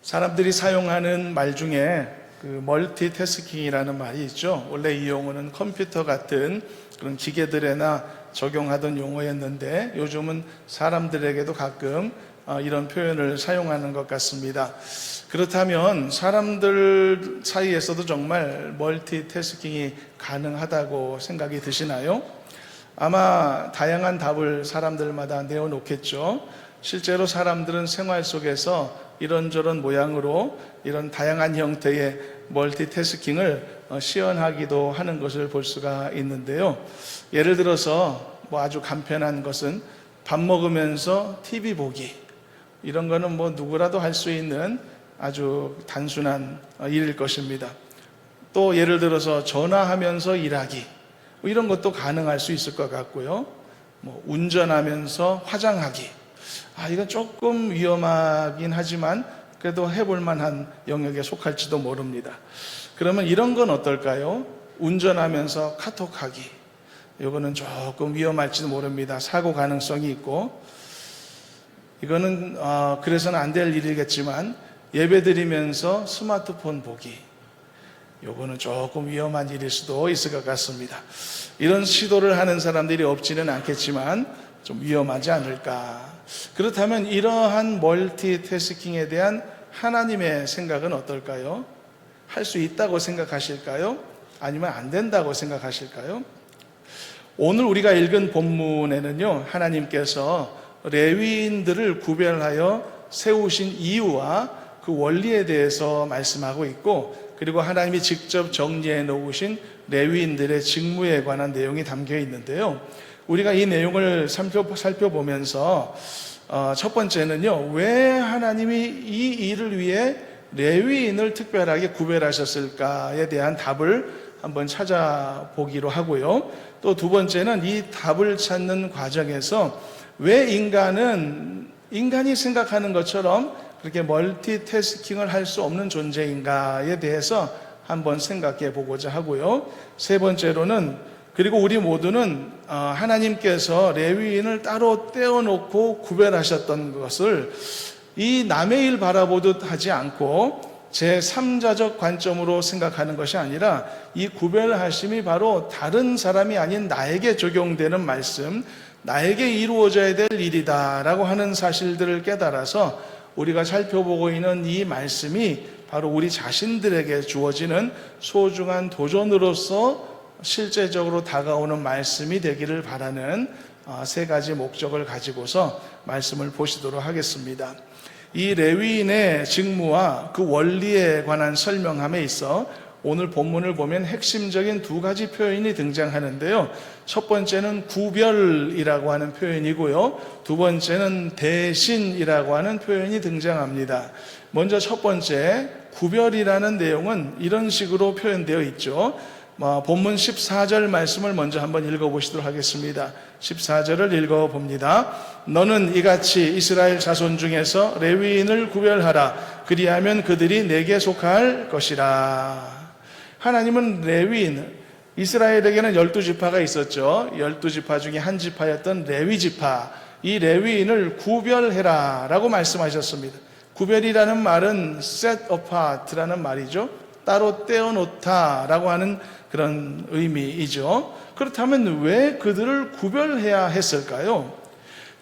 사람들이 사용하는 말 중에 그 멀티태스킹이라는 말이 있죠. 원래 이 용어는 컴퓨터 같은 그런 기계들에나 적용하던 용어였는데 요즘은 사람들에게도 가끔 이런 표현을 사용하는 것 같습니다. 그렇다면 사람들 사이에서도 정말 멀티태스킹이 가능하다고 생각이 드시나요? 아마 다양한 답을 사람들마다 내어놓겠죠. 실제로 사람들은 생활 속에서 이런저런 모양으로 이런 다양한 형태의 멀티태스킹을 시연하기도 하는 것을 볼 수가 있는데요. 예를 들어서 아주 간편한 것은 밥 먹으면서 TV 보기, 이런 거는 누구라도 할 수 있는 아주 단순한 일일 것입니다. 또 예를 들어서 전화하면서 일하기, 이런 것도 가능할 수 있을 것 같고요. 운전하면서 화장하기, 이건 조금 위험하긴 하지만 그래도 해볼 만한 영역에 속할지도 모릅니다. 그러면 이런 건 어떨까요? 운전하면서 카톡하기, 이거는 조금 위험할지도 모릅니다. 사고 가능성이 있고, 이거는 그래서는 안 될 일이겠지만 예배드리면서 스마트폰 보기, 요거는 조금 위험한 일일 수도 있을 것 같습니다. 이런 시도를 하는 사람들이 없지는 않겠지만 좀 위험하지 않을까. 그렇다면 이러한 멀티태스킹에 대한 하나님의 생각은 어떨까요? 할 수 있다고 생각하실까요? 아니면 안 된다고 생각하실까요? 오늘 우리가 읽은 본문에는요, 하나님께서 레위인들을 구별하여 세우신 이유와 그 원리에 대해서 말씀하고 있고, 그리고 하나님이 직접 정리해 놓으신 레위인들의 직무에 관한 내용이 담겨 있는데요. 우리가 이 내용을 살펴보면서 첫 번째는요, 왜 하나님이 이 일을 위해 레위인을 특별하게 구별하셨을까에 대한 답을 한번 찾아보기로 하고요. 또 두 번째는 이 답을 찾는 과정에서 왜 인간이 생각하는 것처럼 그렇게 멀티태스킹을 할 수 없는 존재인가에 대해서 한번 생각해 보고자 하고요. 세 번째로는, 그리고 우리 모두는 하나님께서 레위인을 따로 떼어놓고 구별하셨던 것을 이 남의 일 바라보듯 하지 않고 제3자적 관점으로 생각하는 것이 아니라 이 구별하심이 바로 다른 사람이 아닌 나에게 적용되는 말씀, 나에게 이루어져야 될 일이다라고 하는 사실들을 깨달아서 우리가 살펴보고 있는 이 말씀이 바로 우리 자신들에게 주어지는 소중한 도전으로서 실제적으로 다가오는 말씀이 되기를 바라는 세 가지 목적을 가지고서 말씀을 보시도록 하겠습니다. 이 레위인의 직무와 그 원리에 관한 설명함에 있어 오늘 본문을 보면 핵심적인 두 가지 표현이 등장하는데요. 첫 번째는 구별이라고 하는 표현이고요. 두 번째는 대신이라고 하는 표현이 등장합니다. 먼저 첫 번째, 구별이라는 내용은 이런 식으로 표현되어 있죠. 본문 14절 말씀을 먼저 한번 읽어보시도록 하겠습니다. 14절을 읽어봅니다. 너는 이같이 이스라엘 자손 중에서 레위인을 구별하라. 그리하면 그들이 내게 속할 것이라. 하나님은 레위인, 이스라엘에게는 12지파가 있었죠. 12지파 중에 한 지파였던 레위지파, 이 레위인을 구별해라 라고 말씀하셨습니다. 구별이라는 말은 set apart라는 말이죠. 따로 떼어놓다 라고 하는 그런 의미이죠. 그렇다면 왜 그들을 구별해야 했을까요?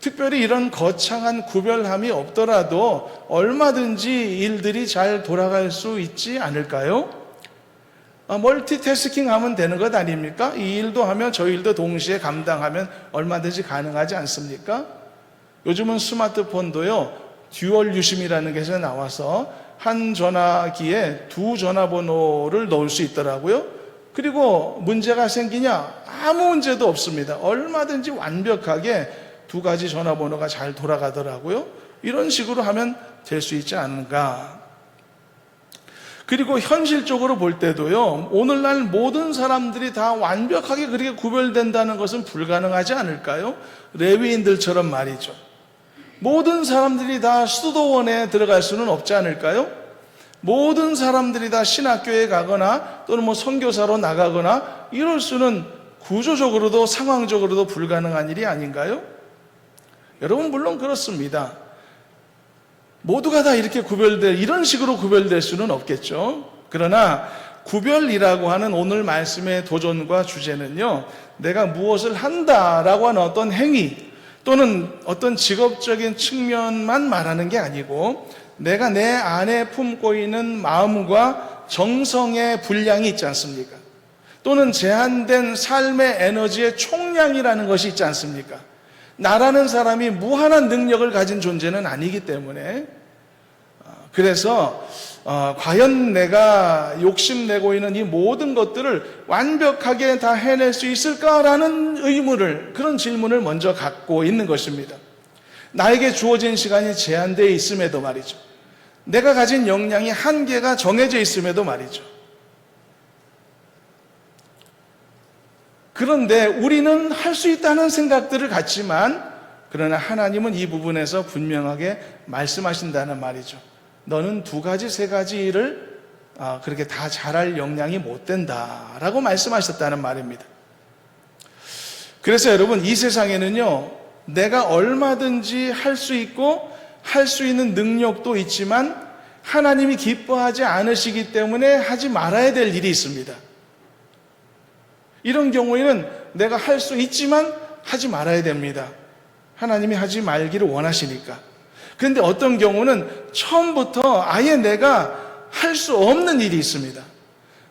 특별히 이런 거창한 구별함이 없더라도 얼마든지 일들이 잘 돌아갈 수 있지 않을까요? 멀티태스킹 하면 되는 것 아닙니까? 이 일도 하면 저 일도 동시에 감당하면 얼마든지 가능하지 않습니까? 요즘은 스마트폰도요, 듀얼 유심이라는 것이 나와서 한 전화기에 두 전화번호를 넣을 수 있더라고요. 그리고 문제가 생기냐? 아무 문제도 없습니다. 얼마든지 완벽하게 두 가지 전화번호가 잘 돌아가더라고요. 이런 식으로 하면 될 수 있지 않은가? 그리고 현실적으로 볼 때도요, 오늘날 모든 사람들이 다 완벽하게 그렇게 구별된다는 것은 불가능하지 않을까요? 레위인들처럼 말이죠. 모든 사람들이 다 수도원에 들어갈 수는 없지 않을까요? 모든 사람들이 다 신학교에 가거나 또는 선교사로 나가거나 이럴 수는 구조적으로도 상황적으로도 불가능한 일이 아닌가요? 여러분, 물론 그렇습니다. 모두가 다 이렇게 이런 식으로 구별될 수는 없겠죠. 그러나 구별이라고 하는 오늘 말씀의 도전과 주제는요, 내가 무엇을 한다라고 하는 어떤 행위 또는 어떤 직업적인 측면만 말하는 게 아니고, 내가 내 안에 품고 있는 마음과 정성의 분량이 있지 않습니까? 또는 제한된 삶의 에너지의 총량이라는 것이 있지 않습니까? 나라는 사람이 무한한 능력을 가진 존재는 아니기 때문에, 그래서 과연 내가 욕심내고 있는 이 모든 것들을 완벽하게 다 해낼 수 있을까라는 의문을, 그런 질문을 먼저 갖고 있는 것입니다. 나에게 주어진 시간이 제한되어 있음에도 말이죠. 내가 가진 역량이 한계가 정해져 있음에도 말이죠. 그런데 우리는 할 수 있다는 생각들을 갖지만, 그러나 하나님은 이 부분에서 분명하게 말씀하신다는 말이죠. 너는 2가지, 3가지 일을 그렇게 다 잘할 역량이 못 된다라고 말씀하셨다는 말입니다. 그래서 여러분, 이 세상에는요, 내가 얼마든지 할 수 있고 할 수 있는 능력도 있지만 하나님이 기뻐하지 않으시기 때문에 하지 말아야 될 일이 있습니다. 이런 경우에는 내가 할 수 있지만 하지 말아야 됩니다. 하나님이 하지 말기를 원하시니까. 그런데 어떤 경우는 처음부터 아예 내가 할 수 없는 일이 있습니다.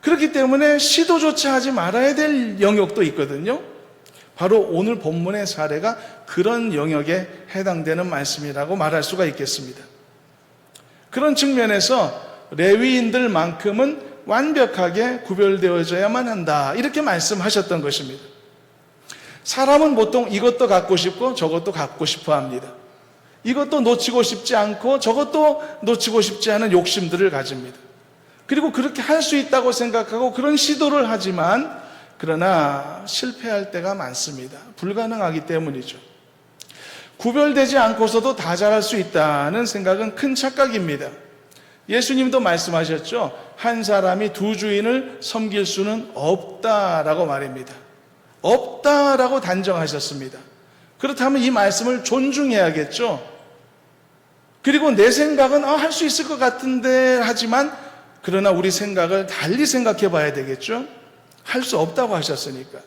그렇기 때문에 시도조차 하지 말아야 될 영역도 있거든요. 바로 오늘 본문의 사례가 그런 영역에 해당되는 말씀이라고 말할 수가 있겠습니다. 그런 측면에서 레위인들만큼은 완벽하게 구별되어져야만 한다, 이렇게 말씀하셨던 것입니다. 사람은 보통 이것도 갖고 싶고 저것도 갖고 싶어 합니다. 이것도 놓치고 싶지 않고 저것도 놓치고 싶지 않은 욕심들을 가집니다. 그리고 그렇게 할 수 있다고 생각하고 그런 시도를 하지만, 그러나 실패할 때가 많습니다. 불가능하기 때문이죠. 구별되지 않고서도 다 잘할 수 있다는 생각은 큰 착각입니다. 예수님도 말씀하셨죠. 한 사람이 2 주인을 섬길 수는 없다라고 말입니다. 없다라고 단정하셨습니다. 그렇다면 이 말씀을 존중해야겠죠. 그리고 내 생각은 할 수 있을 것 같은데 하지만, 그러나 우리 생각을 달리 생각해 봐야 되겠죠. 할 수 없다고 하셨으니까.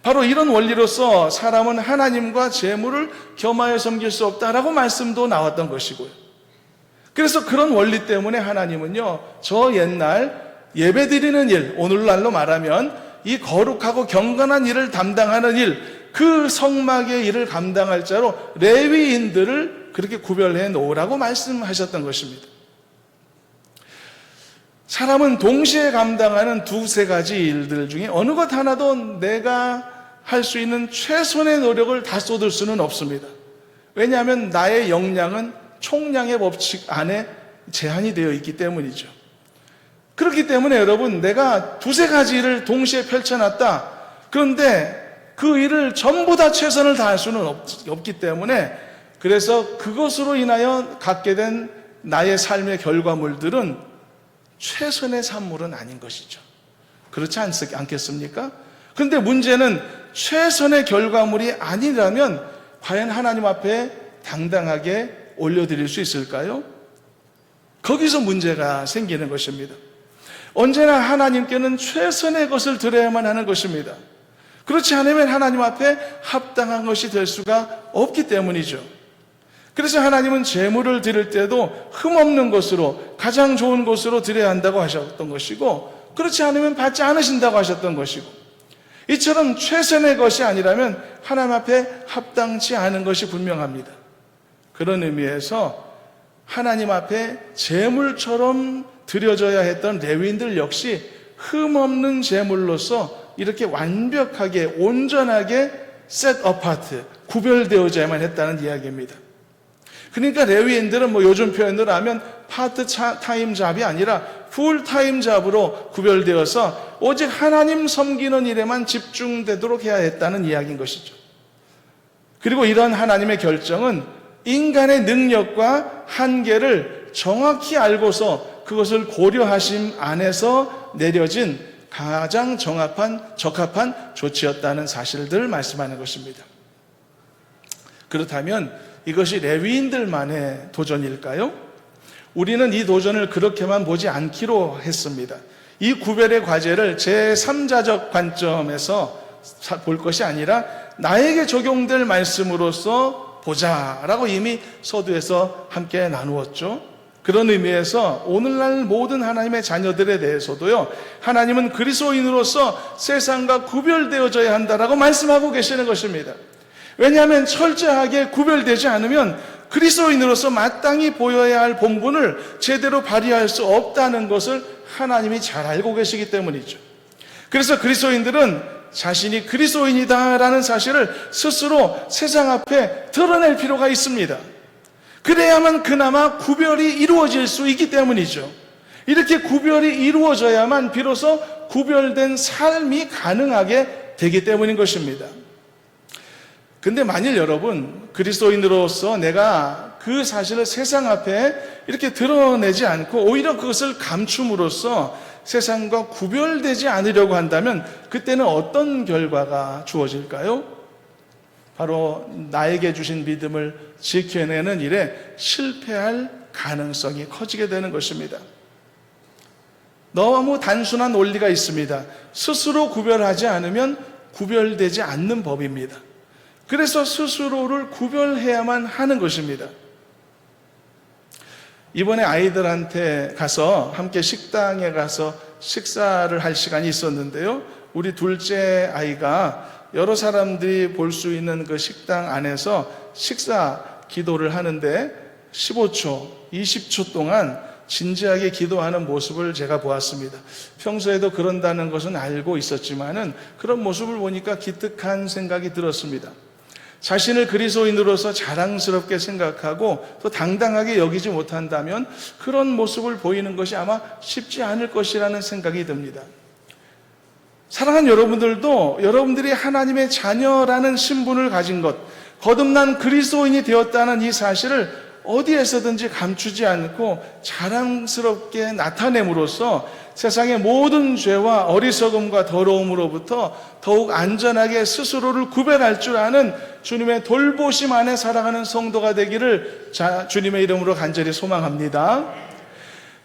바로 이런 원리로서 사람은 하나님과 재물을 겸하여 섬길 수 없다라고 말씀도 나왔던 것이고요. 그래서 그런 원리 때문에 하나님은요, 저 옛날 예배드리는 일, 오늘날로 말하면 이 거룩하고 경건한 일을 담당하는 일, 그 성막의 일을 감당할 자로 레위인들을 그렇게 구별해 놓으라고 말씀하셨던 것입니다. 사람은 동시에 감당하는 2-3가지 일들 중에 어느 것 하나도 내가 할 수 있는 최선의 노력을 다 쏟을 수는 없습니다. 왜냐하면 나의 역량은 총량의 법칙 안에 제한이 되어 있기 때문이죠. 그렇기 때문에 여러분, 내가 2-3가지 일을 동시에 펼쳐놨다. 그런데 그 일을 전부 다 최선을 다할 수는 없기 때문에, 그래서 그것으로 인하여 갖게 된 나의 삶의 결과물들은 최선의 산물은 아닌 것이죠. 그렇지 않겠습니까? 그런데 문제는 최선의 결과물이 아니라면 과연 하나님 앞에 당당하게 올려드릴 수 있을까요? 거기서 문제가 생기는 것입니다. 언제나 하나님께는 최선의 것을 드려야만 하는 것입니다. 그렇지 않으면 하나님 앞에 합당한 것이 될 수가 없기 때문이죠. 그래서 하나님은 제물을 드릴 때도 흠없는 것으로, 가장 좋은 것으로 드려야 한다고 하셨던 것이고, 그렇지 않으면 받지 않으신다고 하셨던 것이고, 이처럼 최선의 것이 아니라면 하나님 앞에 합당치 않은 것이 분명합니다. 그런 의미에서 하나님 앞에 제물처럼 드려져야 했던 레위인들 역시 흠없는 제물로서 이렇게 완벽하게 온전하게 set apart, 구별되어져야만 했다는 이야기입니다. 그러니까 레위인들은 요즘 표현으로 하면 파트타임 잡이 아니라 풀타임 잡으로 구별되어서 오직 하나님 섬기는 일에만 집중되도록 해야 했다는 이야기인 것이죠. 그리고 이런 하나님의 결정은 인간의 능력과 한계를 정확히 알고서 그것을 고려하심 안에서 내려진 가장 적합한 조치였다는 사실들을 말씀하는 것입니다. 그렇다면 이것이 레위인들만의 도전일까요? 우리는 이 도전을 그렇게만 보지 않기로 했습니다. 이 구별의 과제를 제3자적 관점에서 볼 것이 아니라 나에게 적용될 말씀으로서 보자라고 이미 서두에서 함께 나누었죠. 그런 의미에서 오늘날 모든 하나님의 자녀들에 대해서도요, 하나님은 그리스도인으로서 세상과 구별되어져야 한다라고 말씀하고 계시는 것입니다. 왜냐하면 철저하게 구별되지 않으면 그리스도인으로서 마땅히 보여야 할 본분을 제대로 발휘할 수 없다는 것을 하나님이 잘 알고 계시기 때문이죠. 그래서 그리스도인들은 자신이 그리스도인이다라는 사실을 스스로 세상 앞에 드러낼 필요가 있습니다. 그래야만 그나마 구별이 이루어질 수 있기 때문이죠. 이렇게 구별이 이루어져야만 비로소 구별된 삶이 가능하게 되기 때문인 것입니다. 근데 만일 여러분, 그리스도인으로서 내가 그 사실을 세상 앞에 이렇게 드러내지 않고 오히려 그것을 감춤으로써 세상과 구별되지 않으려고 한다면 그때는 어떤 결과가 주어질까요? 바로 나에게 주신 믿음을 지켜내는 일에 실패할 가능성이 커지게 되는 것입니다. 너무 단순한 원리가 있습니다. 스스로 구별하지 않으면 구별되지 않는 법입니다. 그래서 스스로를 구별해야만 하는 것입니다. 이번에 아이들한테 가서 함께 식당에 가서 식사를 할 시간이 있었는데요. 우리 둘째 아이가 여러 사람들이 볼 수 있는 그 식당 안에서 식사 기도를 하는데 15초, 20초 동안 진지하게 기도하는 모습을 제가 보았습니다. 평소에도 그런다는 것은 알고 있었지만은 그런 모습을 보니까 기특한 생각이 들었습니다. 자신을 그리스도인으로서 자랑스럽게 생각하고 또 당당하게 여기지 못한다면 그런 모습을 보이는 것이 아마 쉽지 않을 것이라는 생각이 듭니다. 사랑하는 여러분들도 여러분들이 하나님의 자녀라는 신분을 가진 것, 거듭난 그리스도인이 되었다는 이 사실을 어디에서든지 감추지 않고 자랑스럽게 나타냄으로써 세상의 모든 죄와 어리석음과 더러움으로부터 더욱 안전하게 스스로를 구별할 줄 아는 주님의 돌보심 안에 살아가는 성도가 되기를 주님의 이름으로 간절히 소망합니다.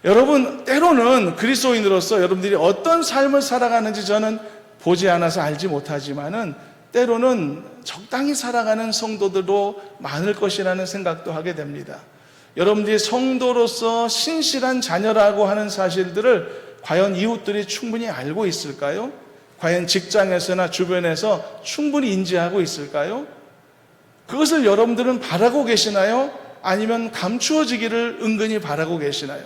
여러분, 때로는 그리스도인으로서 여러분들이 어떤 삶을 살아가는지 저는 보지 않아서 알지 못하지만은 때로는 적당히 살아가는 성도들도 많을 것이라는 생각도 하게 됩니다. 여러분들이 성도로서 신실한 자녀라고 하는 사실들을 과연 이웃들이 충분히 알고 있을까요? 과연 직장에서나 주변에서 충분히 인지하고 있을까요? 그것을 여러분들은 바라고 계시나요? 아니면 감추어지기를 은근히 바라고 계시나요?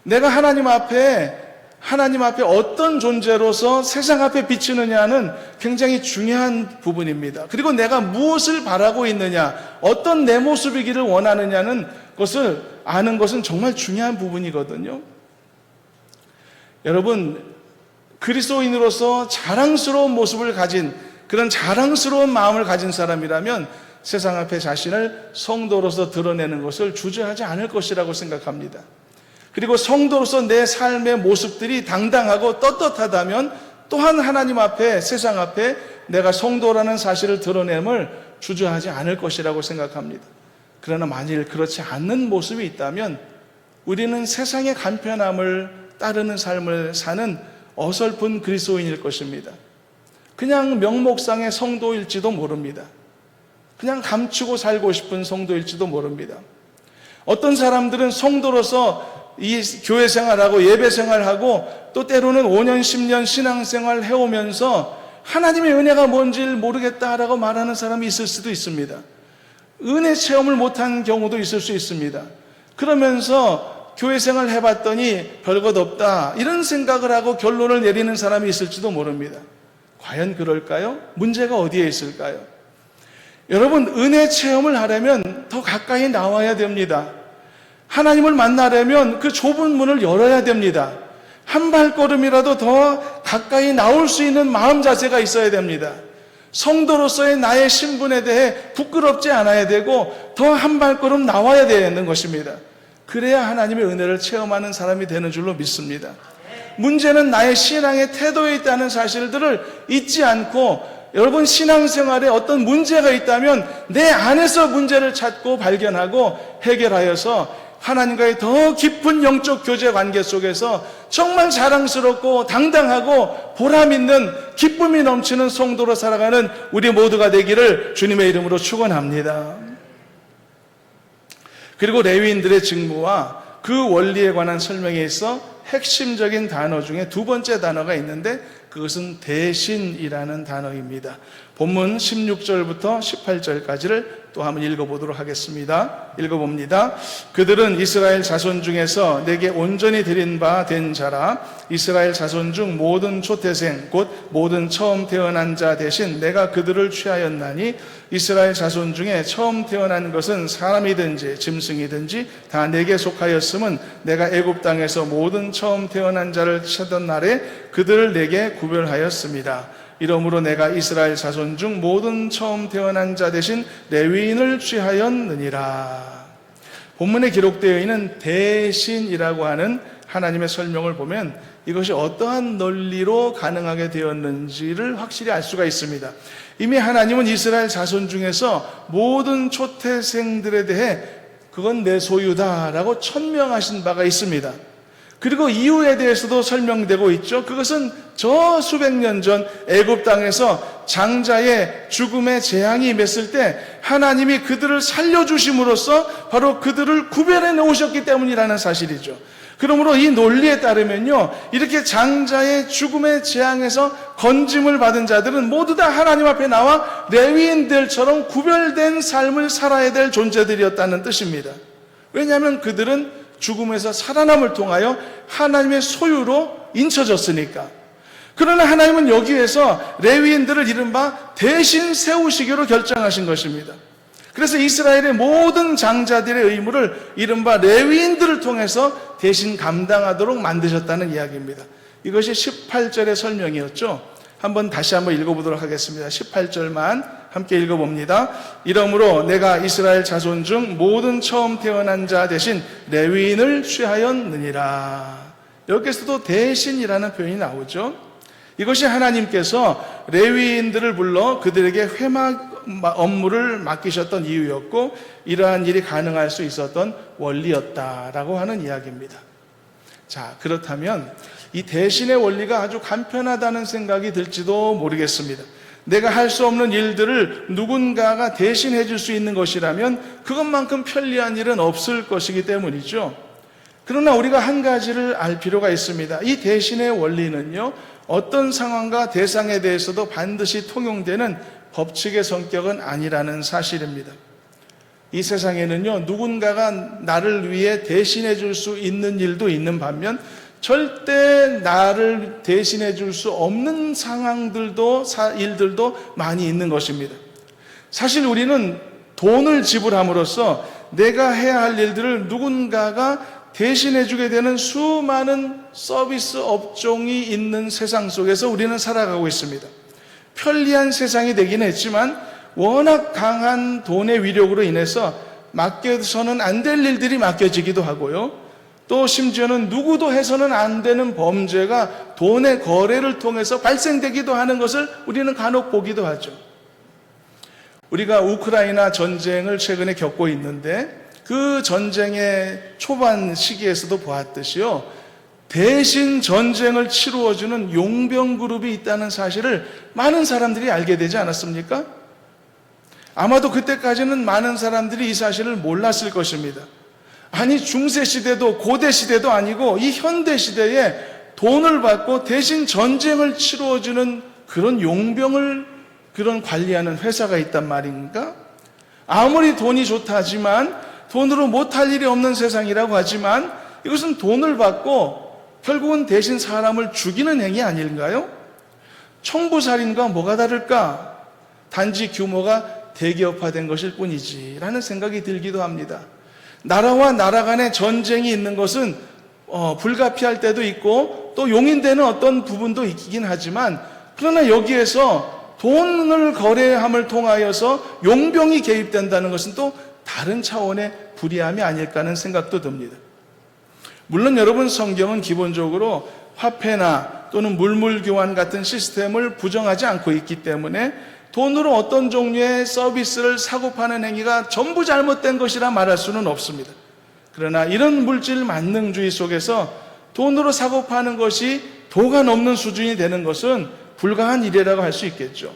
내가 하나님 앞에 어떤 존재로서 세상 앞에 비치느냐는 굉장히 중요한 부분입니다. 그리고 내가 무엇을 바라고 있느냐, 어떤 내 모습이기를 원하느냐는 것을 아는 것은 정말 중요한 부분이거든요. 여러분, 그리스도인으로서 자랑스러운 모습을 가진, 그런 자랑스러운 마음을 가진 사람이라면 세상 앞에 자신을 성도로서 드러내는 것을 주저하지 않을 것이라고 생각합니다. 그리고 성도로서 내 삶의 모습들이 당당하고 떳떳하다면 또한 하나님 앞에, 세상 앞에 내가 성도라는 사실을 드러냄을 주저하지 않을 것이라고 생각합니다. 그러나 만일 그렇지 않는 모습이 있다면 우리는 세상의 간편함을 따르는 삶을 사는 어설픈 그리스도인일 것입니다. 그냥 명목상의 성도일지도 모릅니다. 그냥 감추고 살고 싶은 성도일지도 모릅니다. 어떤 사람들은 성도로서 이 교회 생활하고 예배 생활하고 또 때로는 5년, 10년 신앙생활 해오면서 하나님의 은혜가 뭔지를 모르겠다라고 말하는 사람이 있을 수도 있습니다. 은혜 체험을 못한 경우도 있을 수 있습니다. 그러면서 교회 생활 해봤더니 별것 없다 이런 생각을 하고 결론을 내리는 사람이 있을지도 모릅니다. 과연 그럴까요? 문제가 어디에 있을까요? 여러분, 은혜 체험을 하려면 더 가까이 나와야 됩니다. 하나님을 만나려면 그 좁은 문을 열어야 됩니다. 한 발걸음이라도 더 가까이 나올 수 있는 마음 자세가 있어야 됩니다. 성도로서의 나의 신분에 대해 부끄럽지 않아야 되고 더 한 발걸음 나와야 되는 것입니다. 그래야 하나님의 은혜를 체험하는 사람이 되는 줄로 믿습니다. 문제는 나의 신앙의 태도에 있다는 사실들을 잊지 않고 여러분 신앙생활에 어떤 문제가 있다면 내 안에서 문제를 찾고 발견하고 해결하여서 하나님과의 더 깊은 영적 교제 관계 속에서 정말 자랑스럽고 당당하고 보람있는 기쁨이 넘치는 성도로 살아가는 우리 모두가 되기를 주님의 이름으로 축원합니다. 그리고 레위인들의 직무와 그 원리에 관한 설명에 있어 핵심적인 단어 중에 두 번째 단어가 있는데 그것은 대신이라는 단어입니다. 본문 16절부터 18절까지를 또 한번 읽어보도록 하겠습니다. 읽어봅니다. 그들은 이스라엘 자손 중에서 내게 온전히 드린 바 된 자라. 이스라엘 자손 중 모든 초태생 곧 모든 처음 태어난 자 대신 내가 그들을 취하였나니 이스라엘 자손 중에 처음 태어난 것은 사람이든지 짐승이든지 다 내게 속하였음은 내가 애굽 땅에서 모든 처음 태어난 자를 치던 날에 그들을 내게 구별하였습니다. 이러므로 내가 이스라엘 자손 중 모든 처음 태어난 자 대신 레위인을 취하였느니라. 본문에 기록되어 있는 대신이라고 하는 하나님의 설명을 보면 이것이 어떠한 논리로 가능하게 되었는지를 확실히 알 수가 있습니다. 이미 하나님은 이스라엘 자손 중에서 모든 초태생들에 대해 그건 내 소유다라고 천명하신 바가 있습니다. 그리고 이유에 대해서도 설명되고 있죠. 그것은 저 수백 년 전 애굽 땅에서 장자의 죽음의 재앙이 임했을 때 하나님이 그들을 살려주심으로써 바로 그들을 구별해 놓으셨기 때문이라는 사실이죠. 그러므로 이 논리에 따르면요, 이렇게 장자의 죽음의 재앙에서 건짐을 받은 자들은 모두 다 하나님 앞에 나와 레위인들처럼 구별된 삶을 살아야 될 존재들이었다는 뜻입니다. 왜냐하면 그들은 죽음에서 살아남을 통하여 하나님의 소유로 인쳐졌으니까. 그러나 하나님은 여기에서 레위인들을 이른바 대신 세우시기로 결정하신 것입니다. 그래서 이스라엘의 모든 장자들의 의무를 이른바 레위인들을 통해서 대신 감당하도록 만드셨다는 이야기입니다. 이것이 18절의 설명이었죠. 다시 한번 읽어보도록 하겠습니다. 18절만 함께 읽어봅니다. 이러므로 내가 이스라엘 자손 중 모든 처음 태어난 자 대신 레위인을 취하였느니라. 여기서도 대신이라는 표현이 나오죠. 이것이 하나님께서 레위인들을 불러 그들에게 회막 업무를 맡기셨던 이유였고 이러한 일이 가능할 수 있었던 원리였다라고 하는 이야기입니다. 자, 그렇다면 이 대신의 원리가 아주 간편하다는 생각이 들지도 모르겠습니다. 내가 할 수 없는 일들을 누군가가 대신해 줄 수 있는 것이라면 그것만큼 편리한 일은 없을 것이기 때문이죠. 그러나 우리가 한 가지를 알 필요가 있습니다. 이 대신의 원리는요, 어떤 상황과 대상에 대해서도 반드시 통용되는 법칙의 성격은 아니라는 사실입니다. 이 세상에는요, 누군가가 나를 위해 대신해 줄 수 있는 일도 있는 반면 절대 나를 대신해 줄 수 없는 상황들도 일들도 많이 있는 것입니다. 사실 우리는 돈을 지불함으로써 내가 해야 할 일들을 누군가가 대신해 주게 되는 수많은 서비스 업종이 있는 세상 속에서 우리는 살아가고 있습니다. 편리한 세상이 되긴 했지만 워낙 강한 돈의 위력으로 인해서 맡겨서는 안 될 일들이 맡겨지기도 하고요. 또 심지어는 누구도 해서는 안 되는 범죄가 돈의 거래를 통해서 발생되기도 하는 것을 우리는 간혹 보기도 하죠. 우리가 우크라이나 전쟁을 최근에 겪고 있는데 그 전쟁의 초반 시기에서도 보았듯이요, 대신 전쟁을 치루어주는 용병 그룹이 있다는 사실을 많은 사람들이 알게 되지 않았습니까? 아마도 그때까지는 많은 사람들이 이 사실을 몰랐을 것입니다. 아니, 중세시대도 고대시대도 아니고 이 현대시대에 돈을 받고 대신 전쟁을 치루어주는 그런 용병을 그런 관리하는 회사가 있단 말인가? 아무리 돈이 좋다 하지만 돈으로 못할 일이 없는 세상이라고 하지만 이것은 돈을 받고 결국은 대신 사람을 죽이는 행위 아닐까요? 청부살인과 뭐가 다를까? 단지 규모가 대기업화된 것일 뿐이지 라는 생각이 들기도 합니다. 나라와 나라 간의 전쟁이 있는 것은 불가피할 때도 있고 또 용인되는 어떤 부분도 있긴 하지만, 그러나 여기에서 돈을 거래함을 통하여서 용병이 개입된다는 것은 또 다른 차원의 불이함이 아닐까 하는 생각도 듭니다. 물론 여러분, 성경은 기본적으로 화폐나 또는 물물 교환 같은 시스템을 부정하지 않고 있기 때문에 돈으로 어떤 종류의 서비스를 사고 파는 행위가 전부 잘못된 것이라 말할 수는 없습니다. 그러나 이런 물질 만능주의 속에서 돈으로 사고 파는 것이 도가 넘는 수준이 되는 것은 불가한 일이라고 할 수 있겠죠.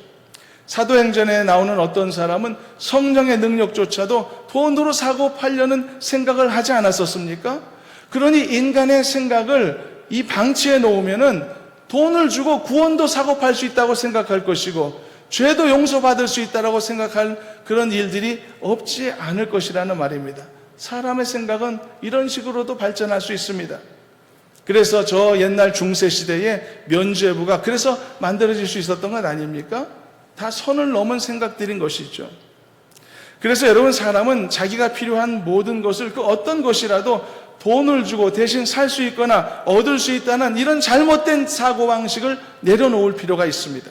사도행전에 나오는 어떤 사람은 성령의 능력조차도 돈으로 사고 팔려는 생각을 하지 않았었습니까? 그러니 인간의 생각을 이 방치해 놓으면은 돈을 주고 구원도 사고 팔 수 있다고 생각할 것이고 죄도 용서받을 수 있다고 생각할 그런 일들이 없지 않을 것이라는 말입니다. 사람의 생각은 이런 식으로도 발전할 수 있습니다. 그래서 저 옛날 중세 시대에 면죄부가 그래서 만들어질 수 있었던 것 아닙니까? 다 선을 넘은 생각들인 것이죠. 그래서 여러분, 사람은 자기가 필요한 모든 것을 그 어떤 것이라도 돈을 주고 대신 살 수 있거나 얻을 수 있다는 이런 잘못된 사고방식을 내려놓을 필요가 있습니다.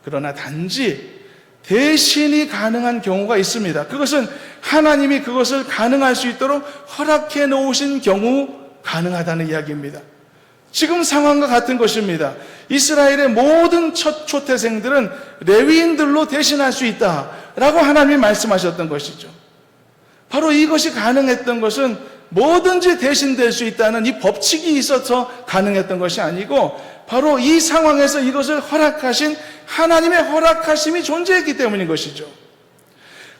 그러나 단지 대신이 가능한 경우가 있습니다. 그것은 하나님이 그것을 가능할 수 있도록 허락해 놓으신 경우 가능하다는 이야기입니다. 지금 상황과 같은 것입니다. 이스라엘의 모든 첫 초태생들은 레위인들로 대신할 수 있다라고 하나님이 말씀하셨던 것이죠. 바로 이것이 가능했던 것은 뭐든지 대신될 수 있다는 이 법칙이 있어서 가능했던 것이 아니고 바로 이 상황에서 이것을 허락하신 하나님의 허락하심이 존재했기 때문인 것이죠.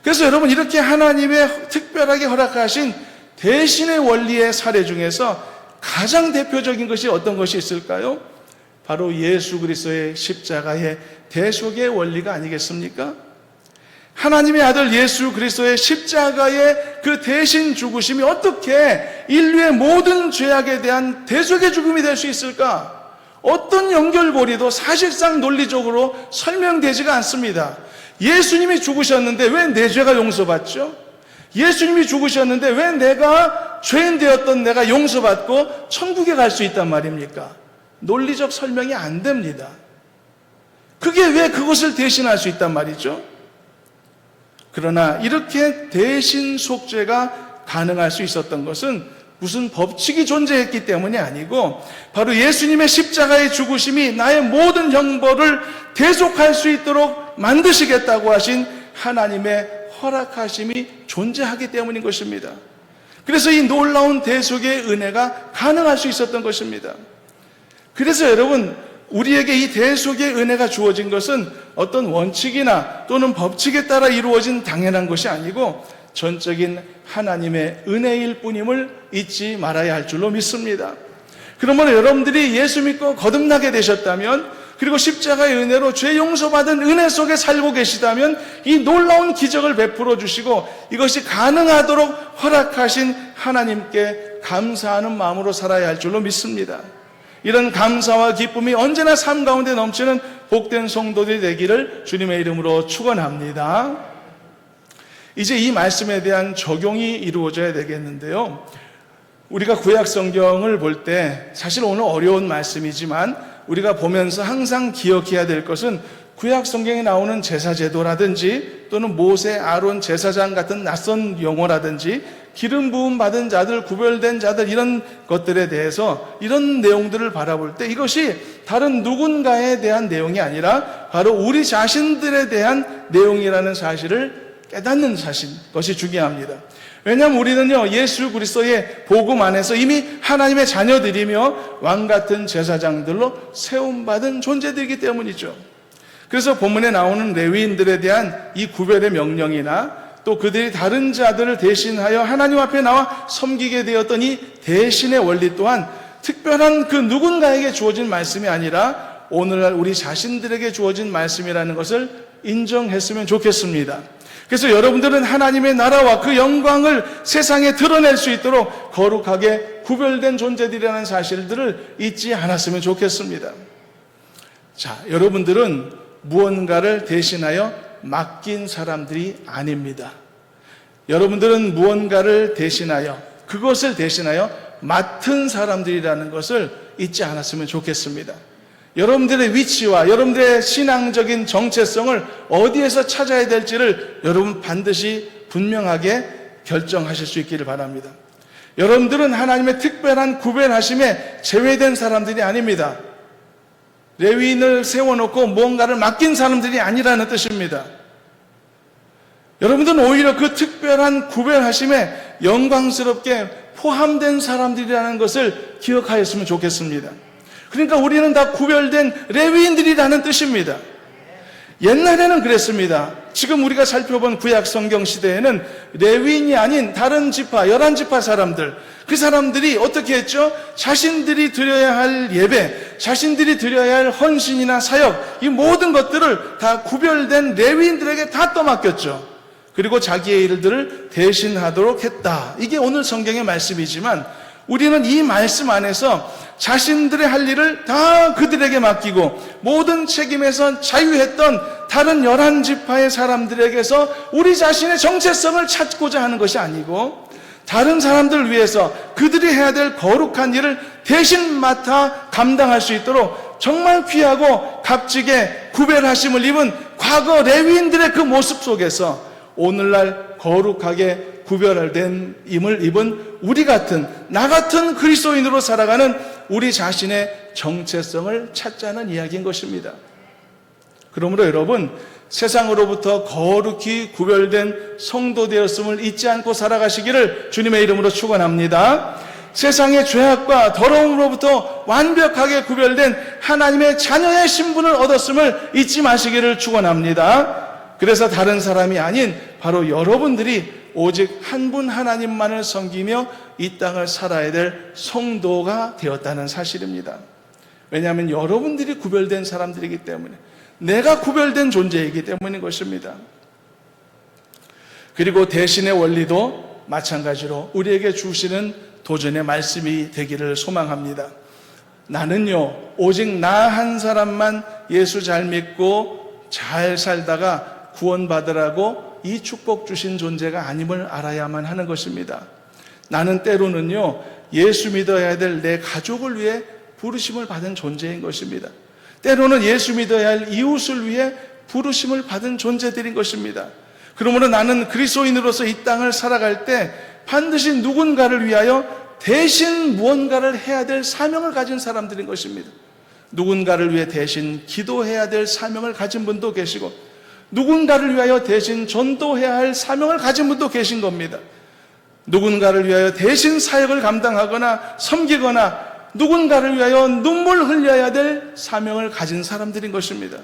그래서 여러분, 이렇게 하나님의 특별하게 허락하신 대신의 원리의 사례 중에서 가장 대표적인 것이 어떤 것이 있을까요? 바로 예수 그리스도의 십자가의 대속의 원리가 아니겠습니까? 하나님의 아들 예수 그리스도의 십자가의 그 대신 죽으심이 어떻게 인류의 모든 죄악에 대한 대속의 죽음이 될 수 있을까? 어떤 연결고리도 사실상 논리적으로 설명되지가 않습니다. 예수님이 죽으셨는데 왜 내 죄가 용서받죠? 예수님이 죽으셨는데 왜 내가 죄인 되었던 내가 용서받고 천국에 갈 수 있단 말입니까? 논리적 설명이 안 됩니다. 그게 왜 그것을 대신할 수 있단 말이죠? 그러나 이렇게 대신 속죄가 가능할 수 있었던 것은 무슨 법칙이 존재했기 때문이 아니고 바로 예수님의 십자가의 죽으심이 나의 모든 형벌을 대속할 수 있도록 만드시겠다고 하신 하나님의 허락하심이 존재하기 때문인 것입니다. 그래서 이 놀라운 대속의 은혜가 가능할 수 있었던 것입니다. 그래서 여러분, 우리에게 이 대속의 은혜가 주어진 것은 어떤 원칙이나 또는 법칙에 따라 이루어진 당연한 것이 아니고 전적인 하나님의 은혜일 뿐임을 잊지 말아야 할 줄로 믿습니다. 그러면 여러분들이 예수 믿고 거듭나게 되셨다면, 그리고 십자가의 은혜로 죄 용서받은 은혜 속에 살고 계시다면 이 놀라운 기적을 베풀어 주시고 이것이 가능하도록 허락하신 하나님께 감사하는 마음으로 살아야 할 줄로 믿습니다. 이런 감사와 기쁨이 언제나 삶 가운데 넘치는 복된 성도들이 되기를 주님의 이름으로 축원합니다. 이제 이 말씀에 대한 적용이 이루어져야 되겠는데요. 우리가 구약 성경을 볼 때 사실 오늘 어려운 말씀이지만 우리가 보면서 항상 기억해야 될 것은 구약 성경에 나오는 제사 제도라든지 또는 모세, 아론, 제사장 같은 낯선 용어라든지 기름 부음 받은 자들, 구별된 자들, 이런 것들에 대해서 이런 내용들을 바라볼 때 이것이 다른 누군가에 대한 내용이 아니라 바로 우리 자신들에 대한 내용이라는 사실을 깨닫는 것이 중요합니다. 왜냐하면 우리는요, 예수 그리스도의 복음 안에서 이미 하나님의 자녀들이며 왕같은 제사장들로 세움받은 존재들이기 때문이죠. 그래서 본문에 나오는 레위인들에 대한 이 구별의 명령이나 또 그들이 다른 자들을 대신하여 하나님 앞에 나와 섬기게 되었던 이 대신의 원리 또한 특별한 그 누군가에게 주어진 말씀이 아니라 오늘날 우리 자신들에게 주어진 말씀이라는 것을 인정했으면 좋겠습니다. 그래서 여러분들은 하나님의 나라와 그 영광을 세상에 드러낼 수 있도록 거룩하게 구별된 존재들이라는 사실들을 잊지 않았으면 좋겠습니다. 자, 여러분들은 무언가를 대신하여 맡긴 사람들이 아닙니다. 여러분들은 무언가를 대신하여, 그것을 대신하여 맡은 사람들이라는 것을 잊지 않았으면 좋겠습니다. 여러분들의 위치와 여러분들의 신앙적인 정체성을 어디에서 찾아야 될지를 여러분 반드시 분명하게 결정하실 수 있기를 바랍니다. 여러분들은 하나님의 특별한 구별하심에 제외된 사람들이 아닙니다. 레위인을 세워놓고 뭔가를 맡긴 사람들이 아니라는 뜻입니다. 여러분들은 오히려 그 특별한 구별하심에 영광스럽게 포함된 사람들이라는 것을 기억하였으면 좋겠습니다. 그러니까 우리는 다 구별된 레위인들이라는 뜻입니다. 옛날에는 그랬습니다. 지금 우리가 살펴본 구약 성경 시대에는 레위인이 아닌 다른 지파, 11지파 사람들, 그 사람들이 어떻게 했죠? 자신들이 드려야 할 예배, 자신들이 드려야 할 헌신이나 사역, 이 모든 것들을 다 구별된 레위인들에게 다 떠맡겼죠. 그리고 자기의 일들을 대신하도록 했다. 이게 오늘 성경의 말씀이지만 우리는 이 말씀 안에서 자신들의 할 일을 다 그들에게 맡기고 모든 책임에서 자유했던 다른 11지파의 사람들에게서 우리 자신의 정체성을 찾고자 하는 것이 아니고 다른 사람들을 위해서 그들이 해야 될 거룩한 일을 대신 맡아 감당할 수 있도록 정말 귀하고 값지게 구별하심을 입은 과거 레위인들의 그 모습 속에서 오늘날 거룩하게 구별된 임을 입은 우리 같은, 나 같은 그리스도인으로 살아가는 우리 자신의 정체성을 찾자는 이야기인 것입니다. 그러므로 여러분, 세상으로부터 거룩히 구별된 성도 되었음을 잊지 않고 살아가시기를 주님의 이름으로 축원합니다. 세상의 죄악과 더러움으로부터 완벽하게 구별된 하나님의 자녀의 신분을 얻었음을 잊지 마시기를 축원합니다. 그래서 다른 사람이 아닌 바로 여러분들이 오직 한 분 하나님만을 섬기며 이 땅을 살아야 될 성도가 되었다는 사실입니다. 왜냐하면 여러분들이 구별된 사람들이기 때문에, 내가 구별된 존재이기 때문인 것입니다. 그리고 대신의 원리도 마찬가지로 우리에게 주시는 도전의 말씀이 되기를 소망합니다. 나는요, 오직 나 한 사람만 예수 잘 믿고 잘 살다가 구원받으라고 이 축복 주신 존재가 아님을 알아야만 하는 것입니다. 나는 때로는요, 예수 믿어야 될 내 가족을 위해 부르심을 받은 존재인 것입니다. 때로는 예수 믿어야 할 이웃을 위해 부르심을 받은 존재들인 것입니다. 그러므로 나는 그리스도인으로서 이 땅을 살아갈 때 반드시 누군가를 위하여 대신 무언가를 해야 될 사명을 가진 사람들인 것입니다. 누군가를 위해 대신 기도해야 될 사명을 가진 분도 계시고 누군가를 위하여 대신 전도해야 할 사명을 가진 분도 계신 겁니다. 누군가를 위하여 대신 사역을 감당하거나 섬기거나 누군가를 위하여 눈물 흘려야 될 사명을 가진 사람들인 것입니다.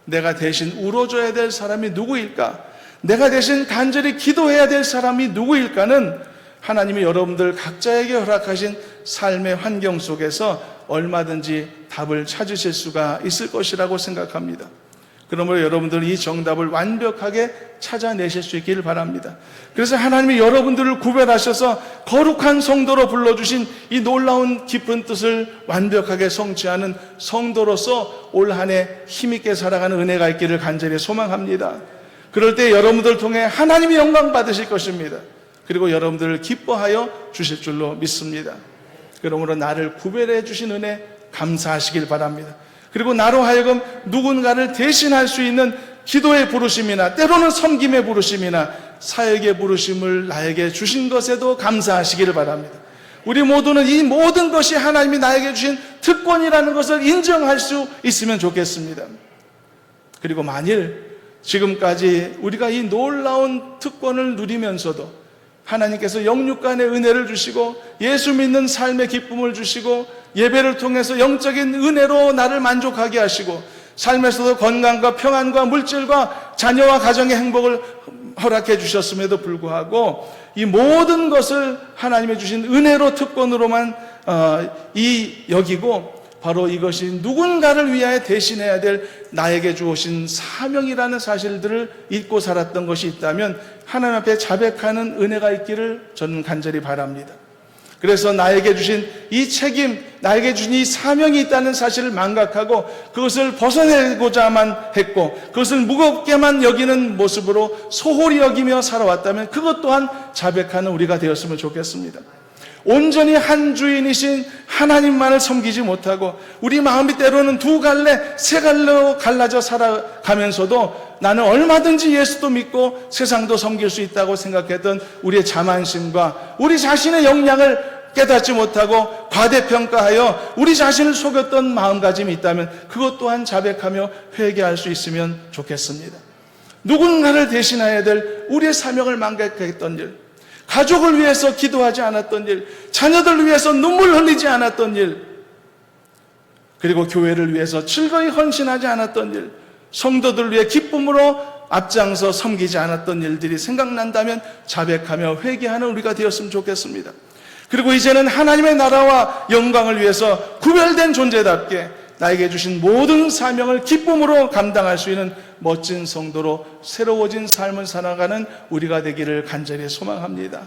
내가 대신 울어줘야 될 사람이 누구일까? 내가 대신 간절히 기도해야 될 사람이 누구일까는 하나님이 여러분들 각자에게 허락하신 삶의 환경 속에서 얼마든지 답을 찾으실 수가 있을 것이라고 생각합니다. 그러므로 여러분들은 이 정답을 완벽하게 찾아내실 수 있기를 바랍니다. 그래서 하나님이 여러분들을 구별하셔서 거룩한 성도로 불러주신 이 놀라운 깊은 뜻을 완벽하게 성취하는 성도로서 올 한 해 힘있게 살아가는 은혜가 있기를 간절히 소망합니다. 그럴 때 여러분들을 통해 하나님이 영광 받으실 것입니다. 그리고 여러분들을 기뻐하여 주실 줄로 믿습니다. 그러므로 나를 구별해 주신 은혜 감사하시길 바랍니다. 그리고 나로 하여금 누군가를 대신할 수 있는 기도의 부르심이나 때로는 섬김의 부르심이나 사역의 부르심을 나에게 주신 것에도 감사하시기를 바랍니다. 우리 모두는 이 모든 것이 하나님이 나에게 주신 특권이라는 것을 인정할 수 있으면 좋겠습니다. 그리고 만일 지금까지 우리가 이 놀라운 특권을 누리면서도 하나님께서 영육간의 은혜를 주시고 예수 믿는 삶의 기쁨을 주시고 예배를 통해서 영적인 은혜로 나를 만족하게 하시고 삶에서도 건강과 평안과 물질과 자녀와 가정의 행복을 허락해 주셨음에도 불구하고 이 모든 것을 하나님이 주신 은혜로 특권으로만 여기고 바로 이것이 누군가를 위하여 대신해야 될 나에게 주어진 사명이라는 사실들을 잊고 살았던 것이 있다면 하나님 앞에 자백하는 은혜가 있기를 저는 간절히 바랍니다. 그래서 나에게 주신 이 책임, 나에게 주신 이 사명이 있다는 사실을 망각하고 그것을 벗어내고자만 했고 그것을 무겁게만 여기는 모습으로 소홀히 여기며 살아왔다면 그것 또한 자백하는 우리가 되었으면 좋겠습니다. 온전히 한 주인이신 하나님만을 섬기지 못하고 우리 마음이 때로는 두 갈래, 세 갈래로 갈라져 살아가면서도 나는 얼마든지 예수도 믿고 세상도 섬길 수 있다고 생각했던 우리의 자만심과 우리 자신의 역량을 깨닫지 못하고 과대평가하여 우리 자신을 속였던 마음가짐이 있다면 그것 또한 자백하며 회개할 수 있으면 좋겠습니다. 누군가를 대신해야 될 우리의 사명을 망각했던 일, 가족을 위해서 기도하지 않았던 일, 자녀들을 위해서 눈물 흘리지 않았던 일, 그리고 교회를 위해서 즐거이 헌신하지 않았던 일, 성도들을 위해 기쁨으로 앞장서 섬기지 않았던 일들이 생각난다면 자백하며 회개하는 우리가 되었으면 좋겠습니다. 그리고 이제는 하나님의 나라와 영광을 위해서 구별된 존재답게 나에게 주신 모든 사명을 기쁨으로 감당할 수 있는 멋진 성도로 새로워진 삶을 살아가는 우리가 되기를 간절히 소망합니다.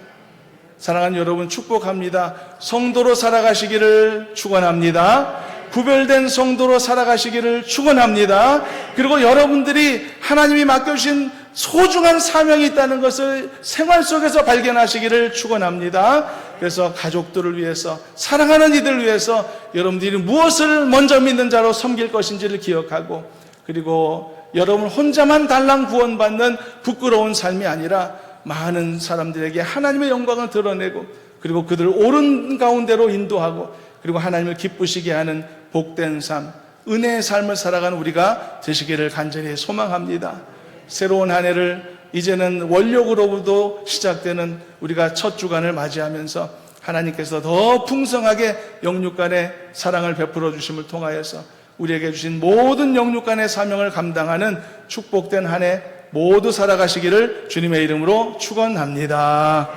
사랑하는 여러분, 축복합니다. 성도로 살아가시기를 축원합니다. 구별된 성도로 살아가시기를 축원합니다. 그리고 여러분들이 하나님이 맡겨주신 소중한 사명이 있다는 것을 생활 속에서 발견하시기를 축원합니다. 그래서 가족들을 위해서, 사랑하는 이들을 위해서 여러분들이 무엇을 먼저 믿는 자로 섬길 것인지를 기억하고, 그리고 여러분 혼자만 달랑 구원받는 부끄러운 삶이 아니라 많은 사람들에게 하나님의 영광을 드러내고, 그리고 그들을 옳은 가운데로 인도하고, 그리고 하나님을 기쁘시게 하는 복된 삶, 은혜의 삶을 살아가는 우리가 되시기를 간절히 소망합니다. 새로운 한 해를 이제는 원력으로부터 시작되는 우리가 첫 주간을 맞이하면서 하나님께서 더 풍성하게 영육간의 사랑을 베풀어 주심을 통하여서 우리에게 주신 모든 영육간의 사명을 감당하는 축복된 한 해 모두 살아가시기를 주님의 이름으로 축원합니다.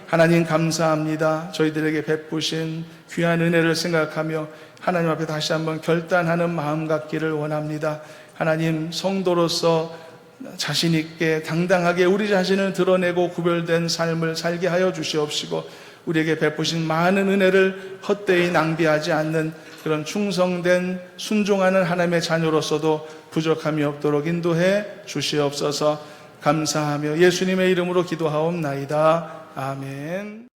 하나님 감사합니다. 저희들에게 베푸신 귀한 은혜를 생각하며 하나님 앞에 다시 한번 결단하는 마음 갖기를 원합니다. 하나님, 성도로서 자신 있게 당당하게 우리 자신을 드러내고 구별된 삶을 살게 하여 주시옵시고, 우리에게 베푸신 많은 은혜를 헛되이 낭비하지 않는 그런 충성된 순종하는 하나님의 자녀로서도 부족함이 없도록 인도해 주시옵소서. 감사하며 예수님의 이름으로 기도하옵나이다. 아멘.